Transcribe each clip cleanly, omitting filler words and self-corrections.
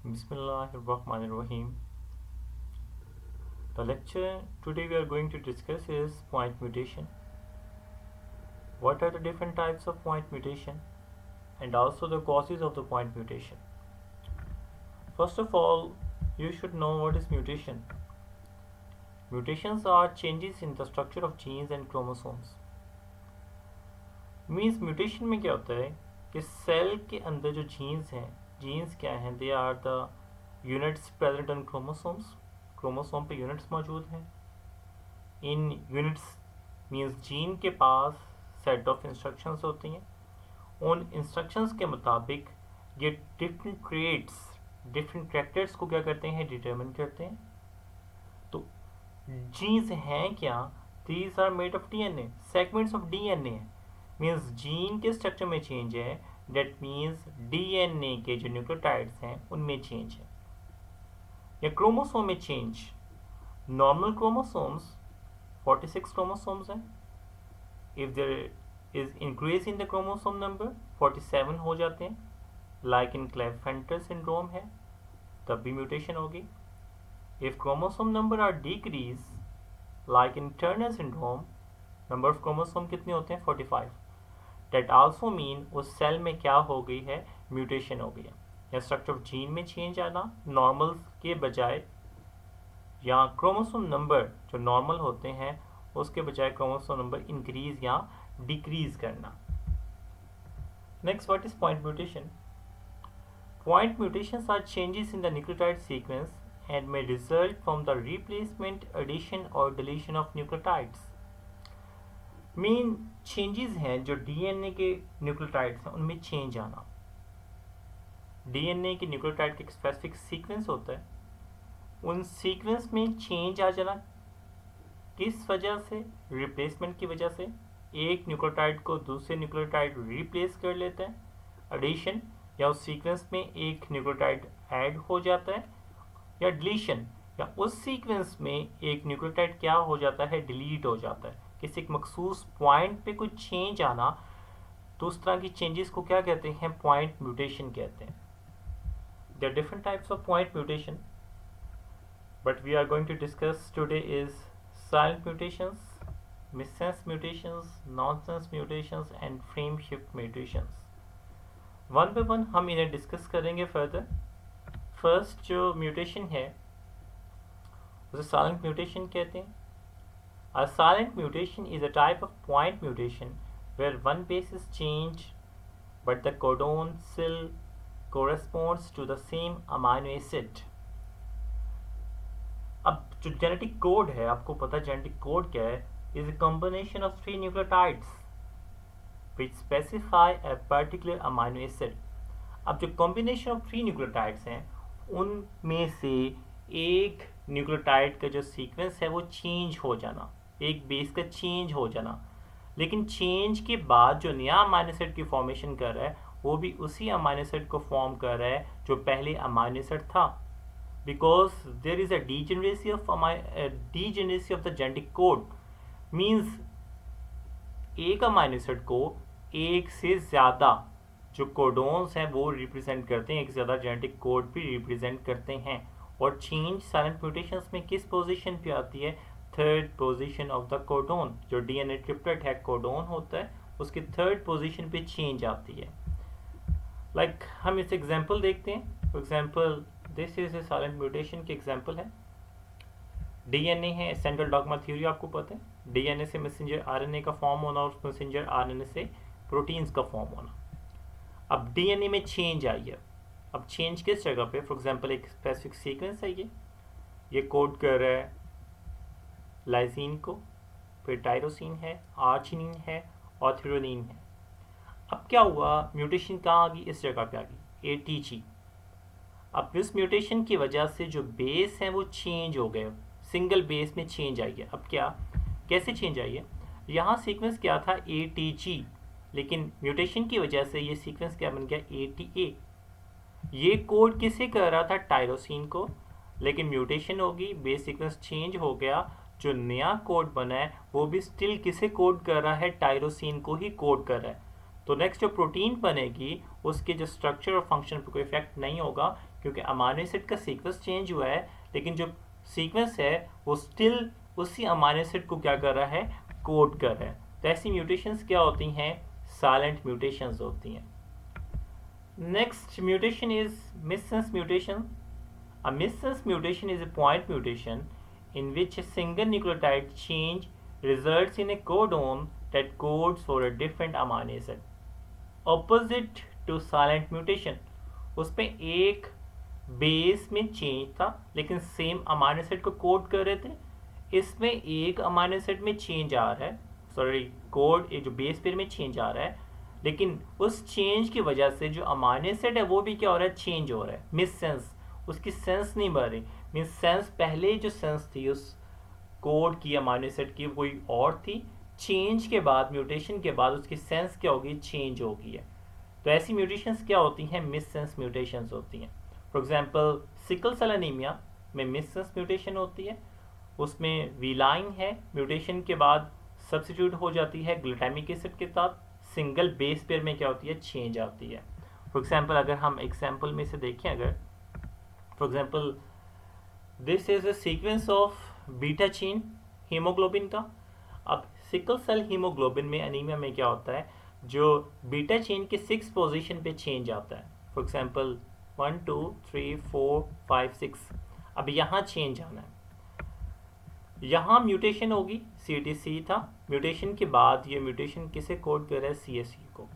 Bismillahirrahmanirrahim. The lecture today we are going to discuss is point mutation. What are the different types of point mutation and also the causes of the point mutation. First of all, you should know what is mutation. Mutations are changes in the structure of genes and chromosomes. Means mutation में क्या होता है कि cell के अंदर जो genes क्या हैं, they are the units present on chromosomes. Chromosome पे यूनिट्स मौजूद हैं. इन यूनिट्स मीन्स जीन के पास सेट ऑफ इंस्ट्रक्शंस होती हैं. उन इंस्ट्रक्शंस के मुताबिक ये डिफरेंट कैरेक्टर्स को क्या करते हैं, डिटरमिन करते हैं. तो जीन्स हैं क्या, these are made of DNA, segments of DNA है. मीन्स जीन के स्ट्रक्चर में चेंज है, डेट मीन्स डीएनए के जो न्यूक्लियोटाइड्स हैं उनमें चेंज है. या क्रोमोसोम में चेंज, नॉर्मल क्रोमोसोम्स 46 क्रोमोसोम्स हैं. If there is increase in the chromosome number 47 हो जाते हैं. लाइक इन क्लेफेंटर सिंड्रोम है, तब भी म्यूटेशन होगी. If chromosome number are decrease like in Turner syndrome, number of chromosome कितने होते हैं, 45. डेट आल्सो मीन उस सेल में क्या हो गई है, म्यूटेशन हो गई है. या स्ट्रक्चर ऑफ जीन में चेंज आना, नॉर्मल के बजाय, या क्रोमोसोम नंबर जो नॉर्मल होते हैं उसके बजाय क्रोमोसोम नंबर इंक्रीज या डिक्रीज करना. Next, what is point mutation? Point mutations are changes in the nucleotide sequence and may result from the replacement, addition or deletion of nucleotides. Main changes हैं जो DNA के nucleotides हैं उनमें change आना. DNA के nucleotide का एक specific sequence होता है, उन सीक्वेंस में चेंज आ जाना. किस वजह से? रिप्लेसमेंट की वजह से. एक न्यूक्लियोटाइड को दूसरे न्यूक्लियोटाइड रिप्लेस कर लेता है. एडिशन, या उस सीक्वेंस में एक न्यूक्लियोटाइड ऐड हो जाता है. या डिलीशन, या उस सीक्वेंस में एक न्यूक्लियोटाइड क्या हो जाता है, डिलीट हो जाता है. किसी एक मखसूस पॉइंट पे कुछ चेंज आना, तो उस तरह की चेंजेस को क्या कहते हैं, पॉइंट म्यूटेशन कहते हैं. There are different types of point mutation, but we are going to discuss today is silent mutations, missense mutations, nonsense mutations and frame shift mutations. One by one हम इन्हें discuss करेंगे further. First जो mutation है उसे silent mutation कहते हैं. A silent mutation is a type of point mutation where one base is changed but the codon still corresponds to the same amino acid. अब जो जेनेटिक कोड है, आपको पता है जेनेटिक कोड क्या है, is a combination of 3 nucleotides which specify a particular amino acid. अब जो कॉम्बिनेशन ऑफ 3 न्यूक्लियोटाइड्स हैं उनमें से एक न्यूक्लियोटाइड का जो सीक्वेंस है वो चेंज हो जाना, एक बेस का चेंज हो जाना. लेकिन चेंज के बाद जो नया अमाइनो एसिड की फॉर्मेशन कर रहा है वो भी उसी अमाइनो एसिड को फॉर्म कर रहा है जो पहले अमाइनो एसिड था. Because there is a degeneracy of the genetic code. Means एक अमाइनो एसिड को एक से ज़्यादा जो कोडोन्स हैं वो रिप्रेजेंट करते हैं, एक से ज़्यादा जेनेटिक कोड भी रिप्रेजेंट करते हैं. और चेंज साइलेंट म्यूटेशंस में किस पोजीशन पे आती है, third position of the codon. जो डीएनए ट्रिपलेट है, कोडोन होता है, उसकी थर्ड पोजीशन पे चेंज आती है. लाइक हम इस एग्जांपल देखते हैं. For example this is a silent mutation की एग्जांपल है. डीएनए है, सेंट्रल डॉगमा थ्योरी आपको पता है. डीएनए से मैसेंजर आरएनए का फॉर्म होना और मैसेंजर आरएनए से प्रोटीन्स का फॉर्म होना. अब डीएनए में चेंज आई है. अब चेंज किस जगह पे? फॉर एग्जांपल एक स्पेसिफिक सीक्वेंस है, ये कोड कर रहा है लाइसिन को, फिर टायरोसिन है, आर्जिनिन है और थ्योनिन है. अब क्या हुआ, म्यूटेशन कहाँ आ गई, इस जगह पे आ गई, एटीजी. अब इस म्यूटेशन की वजह से जो बेस हैं वो चेंज हो गए, सिंगल बेस में चेंज आई है. अब क्या, कैसे चेंज आई है? यहाँ सीक्वेंस क्या था, एटीजी, लेकिन म्यूटेशन की वजह से ये सीक्वेंस क्या बन गया, एटीए. ये कोड किसे कर रहा था, टायरोसिन को, लेकिन म्यूटेशन होगी, बेस सीक्वेंस चेंज हो गया, जो नया कोड बना है वो भी स्टिल किसे कोड कर रहा है, टायरोसिन को ही कोड कर रहा है. तो नेक्स्ट जो प्रोटीन बनेगी उसके जो स्ट्रक्चर और फंक्शन पर कोई इफेक्ट नहीं होगा, क्योंकि अमाइनो एसिड का सीक्वेंस चेंज हुआ है, लेकिन जो सीक्वेंस है वो स्टिल उसी अमाइनो एसिड को क्या कर रहा है, कोड कर रहा है। तो ऐसी म्यूटेशंस क्या होती हैं, साइलेंट म्यूटेशंस होती हैं। Next mutation is missense mutation. A missense mutation is a point mutation in which a single nucleotide change results in a codon that codes for a different amino acid. Opposite to silent mutation, उसमें एक base में change था लेकिन same amino acid को code कर रहे थे। इसमें एक अमाइनो एसिड में चेंज आ रहा है, सॉरी कोड जो बेस पेयर में चेंज आ रहा है, लेकिन उस चेंज की वजह से जो अमाइनो एसिड है वो भी क्या हो रहा है, चेंज हो रहा है। मिससेंस, उसकी सेंस नहीं बढ़ रही, मीन्स सेंस पहले जो सेंस थी उस कोड की अमाइनो एसिड की कोई और थी, चेंज के बाद म्यूटेशन के बाद उसकी सेंस क्या होगी, चेंज होगी है। तो ऐसी म्यूटेशंस क्या होती हैं, मिससेंस म्यूटेशंस होती हैं। For example sickle cell anaemia में मिससेंस म्यूटेशन होती है, उसमें वीलाइन है, म्यूटेशन के बाद सब्सिट्यूट हो जाती है ग्लूटामिक एसिड के साथ, सिंगल बेस पेयर में क्या होती है, चेंज आती है। फॉर एग्जांपल अगर हम एग्जांपल में से देखें, अगर for example this is a sequence of beta chain haemoglobin का। अब सिकल सेल हीमोग्लोबिन में एनीमिया में क्या होता है, जो बीटा चेन के 6 पोजीशन पे चेंज आता है। फॉर एग्जांपल 1 2 3 4 5 6, अब यहाँ चेंज आना है, यहाँ म्यूटेशन होगी, CTC था, म्यूटेशन के बाद ये म्यूटेशन किसे कोड कर रहा है, CSU को।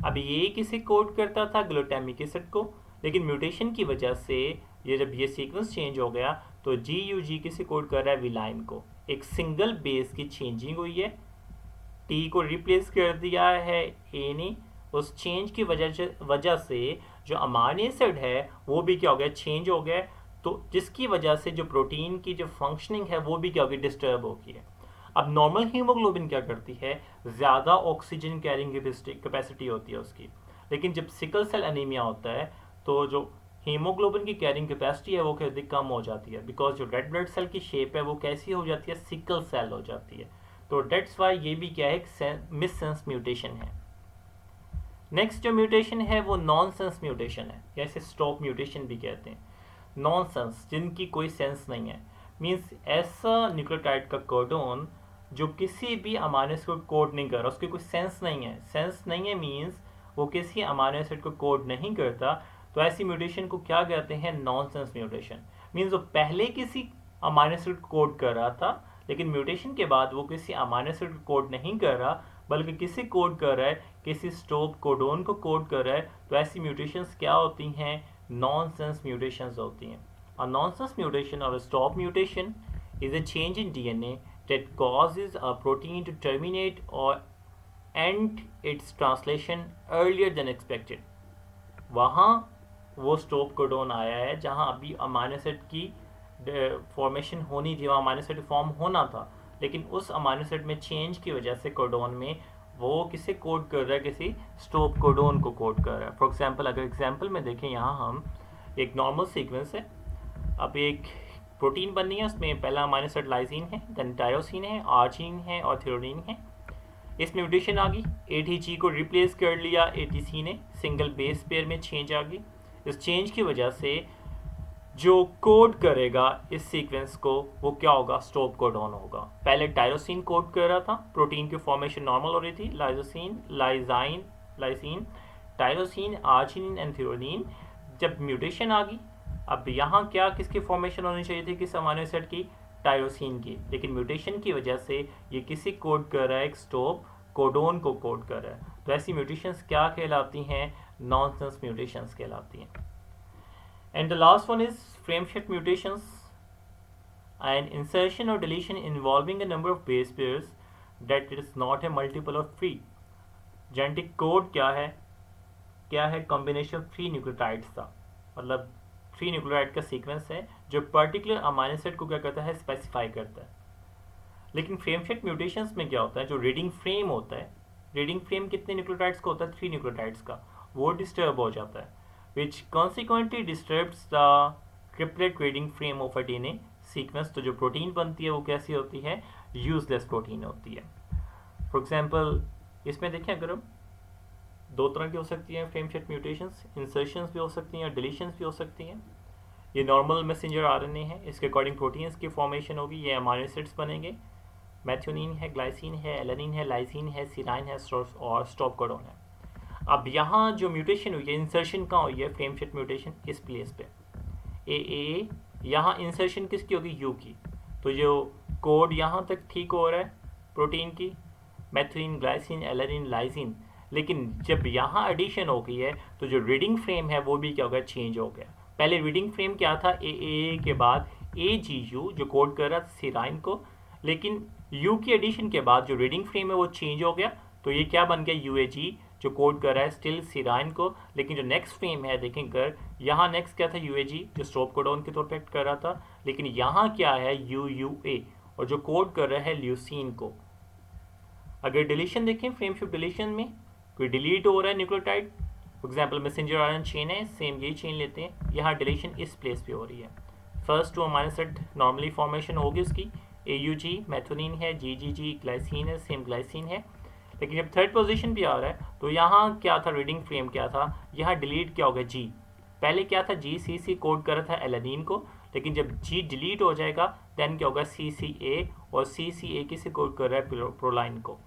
अब ये किसे कोड करता था, ग्लूटामिक एसिड को, लेकिन म्यूटेशन की वजह से ये जब ये सीक्वेंस चेंज हो गया तो GUG किसे कोड कर रहा है, विलाइन को। एक सिंगल बेस की चेंजिंग हुई है, T को रिप्लेस कर दिया है A ने, उस चेंज की वजह से जो अमाइनो एसिड है वो भी क्या हो गया, चेंज हो गया, तो जिसकी वजह से जो प्रोटीन की जो फंक्शनिंग है वो भी क्या होगी, डिस्टर्ब होगी है। अब नॉर्मल हीमोग्लोबिन क्या करती है, ज़्यादा ऑक्सीजन कैरिंग कैपेसिटी होती है उसकी, लेकिन जब सिकल सेल एनीमिया होता है तो जो हीमोग्लोबिन की कैरिंग कैपेसिटी है वो कैसे कम हो जाती है, बिकॉज जो रेड ब्लड सेल की शेप है वो कैसी हो जाती है, सिकल सेल हो जाती है। तो डेट्स वाई ये भी क्या है, मिससेंस म्यूटेशन है। नेक्स्ट जो म्यूटेशन है वो नॉनसेंस म्यूटेशन है, या इसे स्टॉप म्यूटेशन भी कहते हैं। नॉनसेंस, जिनकी कोई सेंस नहीं है, मीन्स ऐसा न्यूक्लियोटाइड का कोडोन जो किसी भी अमाइनो एसिड को कोड नहीं कर रहा, उसकी कोई सेंस नहीं है। सेंस नहीं है मीन्स वो किसी अमाइनो एसिड को कोड नहीं करता, तो ऐसी म्यूटेशन को क्या कहते हैं, नॉनसेंस म्यूटेशन। मीन्स वो पहले किसी अमाइनो एसिड को कोड कर रहा था, लेकिन म्यूटेशन के बाद वो किसी अमाइनो एसिड को कोड नहीं कर रहा, बल्कि किसी कोड कर रहा है, किसी स्टॉप कोडोन को कोड कर रहा है। तो ऐसी म्यूटेशंस क्या होती हैं, नॉनसेंस म्यूटेशंस होती हैं। A nonsense mutation or a stop mutation is a change in DNA that causes a protein to terminate or end its translation earlier than expected. वहाँ वो स्टॉप कोडोन आया है जहाँ अभी अमाइनो एसिड की formation होनी थी, वहाँ अमाइनो एसिड फॉर्म होना था, लेकिन उस अमाइनो एसिड में चेंज की वजह से कोडोन में वो किसे कोड कर रहा है, किसी स्टॉप कोडोन को कोड कर रहा है। फॉर एग्जांपल अगर एग्जांपल में देखें, यहाँ हम एक नॉर्मल सीक्वेंस है, अब एक प्रोटीन बननी है, उसमें पहला अमाइनो एसिड लाइसिन है, देन टायोसिन है, आर्जिनिन है और थ्योरीन है। इस म्यूटेशन आ गई, ATG को रिप्लेस कर लिया ATC ने, सिंगल बेस पेयर में चेंज आ गई। इस चेंज की वजह से जो कोड करेगा इस सीक्वेंस को वो क्या होगा, स्टॉप कोडोन होगा। पहले टायरोसिन कोड कर रहा था, प्रोटीन की फॉर्मेशन नॉर्मल हो रही थी, लाइसिन, टायरोसिन, आर्जिनिन एंड थ्योरीन। जब म्यूटेशन आ गई, अब यहाँ क्या किसकी फॉर्मेशन होनी चाहिए थी, किस अमाइनो एसिड की, टायरोसिन की, लेकिन म्यूटेशन की वजह से ये किसी कोड कर रहा है, एक स्टॉप कोडोन को कोड कर रहा है। तो ऐसी म्यूटेशंस क्या कहलाती हैं, नॉनसेंस म्यूटेशंस कहलाती हैं। And the last one is frame shift mutations, an insertion or deletion involving a number of base pairs that is not a multiple of 3। Genetic code क्या है, कॉम्बिनेशन ऑफ 3 न्यूक्लियोटाइड्स का, मतलब 3 nucleotide का sequence है जो particular amino acid को क्या करता है, स्पेसिफाई करता है। लेकिन फ्रेम शिफ्ट म्यूटेशंस में क्या होता है, जो रीडिंग फ्रेम होता है, रीडिंग फ्रेम कितने न्यूक्लियोटाइड्स का होता है, 3 न्यूक्लियोटाइड्स का, वो डिस्टर्ब हो जाता है, which consequently disturbs the triplet reading frame of a DNA sequence. तो जो प्रोटीन बनती है वो कैसी होती है, यूजलेस प्रोटीन होती है। फॉर एग्जाम्पल इसमें देखें, अगर हम दो तरह की हो सकती हैं फ्रेम शिफ्ट म्यूटेशंस, इंसर्शंस भी हो सकती हैं और डिलीशंस भी हो सकती हैं। ये नॉर्मल मैसेंजर आरएनए है, इसके अकॉर्डिंग प्रोटीन्स की फॉर्मेशन होगी, ये अमीनो एसिड्स बनेंगे, मैथ्योनिन है, ग्लाइसिन है, एलानिन है, लाइसिन है, सिराइन है और स्टॉप कोडॉन है। अब यहाँ जो म्यूटेशन हुई है, इंसर्शन कहाँ हुई है, फ्रेम शिफ्ट म्यूटेशन इस प्लेस पे ए यहाँ इंसर्शन किसकी होगी, यू की। तो जो कोड यहाँ तक ठीक हो रहा है प्रोटीन की, मैथिलीन, ग्लाइसिन, एलानिन, लाइसिन, लेकिन जब यहाँ एडिशन हो गई है तो जो रीडिंग फ्रेम है वो भी क्या हो गया, चेंज हो गया। पहले रीडिंग फ्रेम क्या था, ए के बाद ए जी यू जो कोड कर रहा था सिराइन को, लेकिन यू की एडिशन के बाद जो रीडिंग फ्रेम है वो चेंज हो गया, तो ये क्या बन गया, यू ए जी जो कोड कर रहा है स्टिल सिराइन को, लेकिन जो नेक्स्ट फ्रेम है देखेंगे यहाँ नेक्स्ट क्या था, यू ए जी जो स्टॉप कोडॉन के तौर पर एक्ट कर रहा था, लेकिन यहाँ क्या है, यू यू ए और जो कोड कर रहा है ल्यूसीन को। अगर डिलीशन देखें, फ्रेम शिफ्ट डिलीशन में कोई डिलीट हो रहा है nucleotide, for example messenger RNA chain है, सेम यही चेन लेते हैं, यहाँ डिलीशन इस प्लेस पे हो रही है। First to amino acid normally formation होगी उसकी, AUG मैथोनिन है, GGG ग्लाइसिन है, सेम ग्लाइसिन है, लेकिन जब थर्ड पोजीशन पे आ रहा है तो यहाँ क्या था, रीडिंग फ्रेम क्या था, यहाँ डिलीट क्या हो गया, G। पहले क्या था, GCC कोड कर रहा था एलानिन को, लेकिन जब G डिलीट हो जाएगा देन क्या होगा, CCA, और CCA किसे कोड कर रहा है, प्रोलाइन को।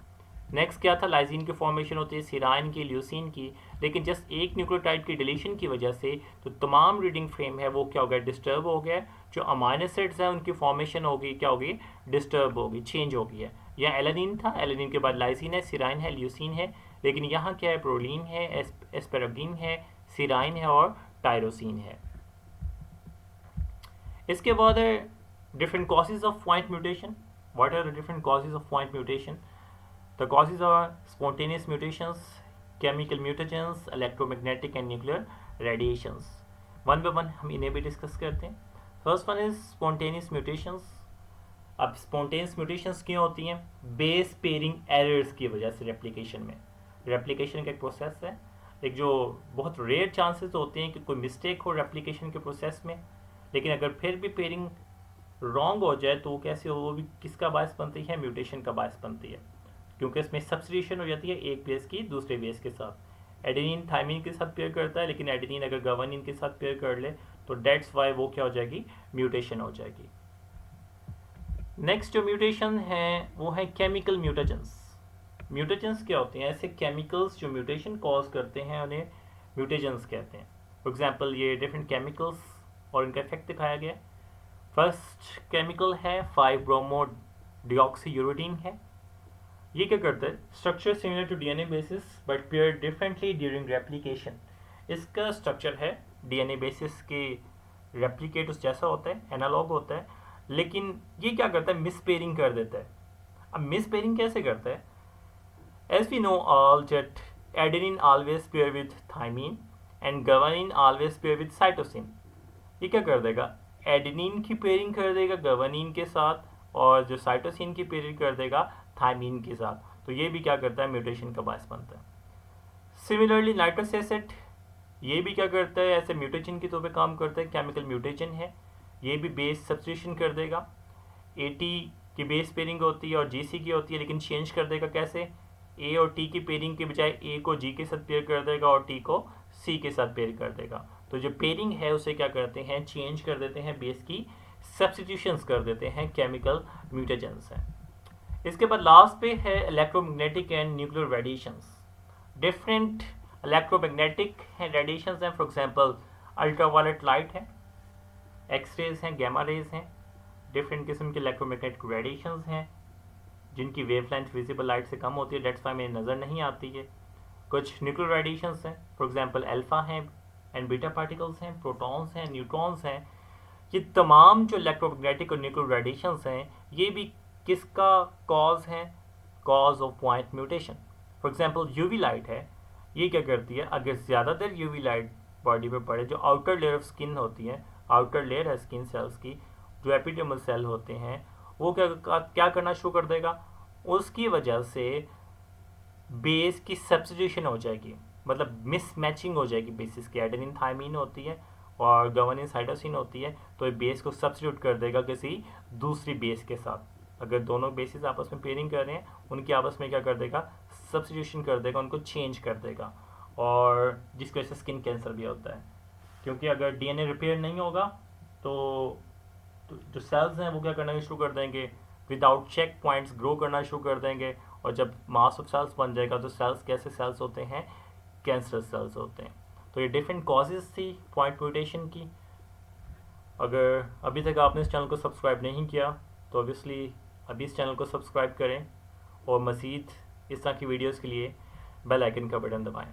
नेक्स्ट क्या था, लाइसिन की फॉर्मेशन होती है सिराइन की, ल्यूसीन की, लेकिन जस्ट एक न्यूक्लियोटाइड की डिलीशन की वजह से तो तमाम रीडिंग फ्रेम है वो क्या हो गया, डिस्टर्ब हो गया। जो अमीनो एसिड्स हैं उनकी फॉर्मेशन होगी क्या होगी, डिस्टर्ब होगी, चेंज हो गई है। यहाँ एलानिन था, एलानिन के बाद लाइसिन है, सिराइन है, ल्यूसीन है, लेकिन यहाँ क्या है, प्रोलीन है, एस्पेरागिन है, सिराइन है और टायरोसिन है। इसके बाद different causes of point mutation. What are the different causes of point mutation? The causes are spontaneous mutations, chemical mutagens, electromagnetic and nuclear radiations. One by one हम इन्हें भी डिस्कस करते हैं। First one is spontaneous mutations। अब spontaneous mutations क्यों होती हैं? Base pairing errors की वजह से रेप्लिकेशन में। रेप्लिकेशन का एक प्रोसेस है, एक जो बहुत रेयर चांसेस होते हैं कि कोई मिस्टेक हो रेप्लिकेशन के प्रोसेस में, लेकिन अगर फिर भी पेयरिंग रॉन्ग हो जाए तो वो कैसे हो, वो भी किसका बायस बनती है, म्यूटेशन का बायस बनती है, क्योंकि इसमें सब्स्टिट्यूशन हो जाती है एक बेस की दूसरे बेस के साथ। एडेनिन थाइमिन के साथ पेयर करता है, लेकिन एडेनिन अगर गवानिन के साथ पेयर कर ले तो डेट्स वाई वो क्या हो जाएगी, म्यूटेशन हो जाएगी। नेक्स्ट जो म्यूटेशन है वो है केमिकल म्यूटेजेंस। म्यूटेजेंस क्या होते हैं, ऐसे केमिकल्स जो म्यूटेशन कॉज करते हैं उन्हें म्यूटेजेंस कहते हैं। फॉर एग्जाम्पल ये डिफरेंट केमिकल्स और इनका इफेक्ट दिखाया गया। फर्स्ट केमिकल है 5-ब्रोमो-डिऑक्सीयूरिडीन है। ये क्या करता है, structure similar to DNA bases but pair differently during replication. इसका स्ट्रक्चर है डीएनए बेसिस के रेप्लिकेट उस जैसा होता है, एनालॉग होता है, लेकिन ये क्या करता है, मिस पेयरिंग कर देता है। अब मिस पेयरिंग कैसे करता है, as we know all that adenine always pair with thymine and guanine always pair with cytosine. ये क्या कर देगा, एडेनिन की पेयरिंग कर देगा गवानिन के साथ, और जो साइटोसिन की पेयरिंग कर देगा थाइमिन के साथ, तो ये भी क्या करता है, म्यूटेशन का बायस बनता है। सिमिलरली नाइट्रस एसिड ये भी क्या करता है, ऐसे म्यूटेशन के तौर पे काम करता है, केमिकल म्यूटेशन है, ये भी बेस सब्स्टिट्यूशन कर देगा। AT की बेस पेयरिंग होती है और GC की होती है, लेकिन चेंज कर देगा कैसे, A और T की पेयरिंग के बजाय A को G के साथ पेयर कर देगा और T को C के साथ पेयर कर देगा। तो जो पेयरिंग है उसे क्या करते हैं, चेंज कर देते हैं, बेस की सब्स्टिट्यूशंस कर देते हैं, केमिकल म्यूटेजेंस हैं। इसके बाद लास्ट पे है electromagnetic and nuclear radiations. Different electromagnetic radiations हैं, फॉर एग्जांपल अल्ट्रावायलेट लाइट है, एक्सरेज हैं, गामा रेज हैं, डिफरेंट किस्म के इलेक्ट्रोमैग्नेटिक रेडिएशंस हैं जिनकी वेवलेंथ विजिबल लाइट से कम होती है, डेट्स वाई में नज़र नहीं आती है। कुछ न्यूक्लियर रेडिएशंस हैं, फॉर एग्जांपल अल्फा हैं एंड बीटा पार्टिकल्स हैं, प्रोटॉन्स हैं, न्यूट्रॉन्स हैं। ये तमाम जो इलेक्ट्रोमैग्नेटिक और न्यूक्लियर रेडिएशंस हैं ये भी किसका कॉज है, cause of point mutation. For example UV light है, ये क्या करती है, अगर ज़्यादा देर यूवी लाइट बॉडी पे पड़े, जो आउटर लेयर ऑफ स्किन होती है, आउटर लेयर है स्किन सेल्स की, जो एपिडर्मल सेल होते हैं, वो क्या करना शुरू कर देगा, उसकी वजह से बेस की सब्स्टिट्यूशन हो जाएगी, मतलब मिस मैचिंग हो जाएगी बेसिस की। एडेनिन थाइमिन होती है और गवानिन साइटोसिन होती है, तो ये बेस को सब्स्टिट्यूट कर देगा किसी दूसरी बेस के साथ। अगर दोनों बेसिस आपस में पेयरिंग कर रहे हैं, उनकी आपस में क्या कर देगा, सब्स्टिट्यूशन कर देगा, उनको चेंज कर देगा। और जिसकी वजह से स्किन कैंसर भी होता है, क्योंकि अगर डीएनए रिपेयर नहीं होगा तो जो सेल्स हैं वो क्या करना शुरू कर देंगे, विदाउट चेक पॉइंट्स ग्रो करना शुरू कर देंगे। और जब मास ऑफ सेल्स बन जाएगा तो सेल्स कैसे सेल्स होते हैं, कैंसर सेल्स होते हैं। तो ये डिफरेंट कॉजेज़ थी पॉइंट म्यूटेशन की। अगर अभी तक आपने इस चैनल को सब्सक्राइब नहीं किया तो ऑब्वियसली अभी इस चैनल को सब्सक्राइब करें और मज़ीद इस तरह की वीडियोज़ के लिए बेल आइकन का बटन दबाएं।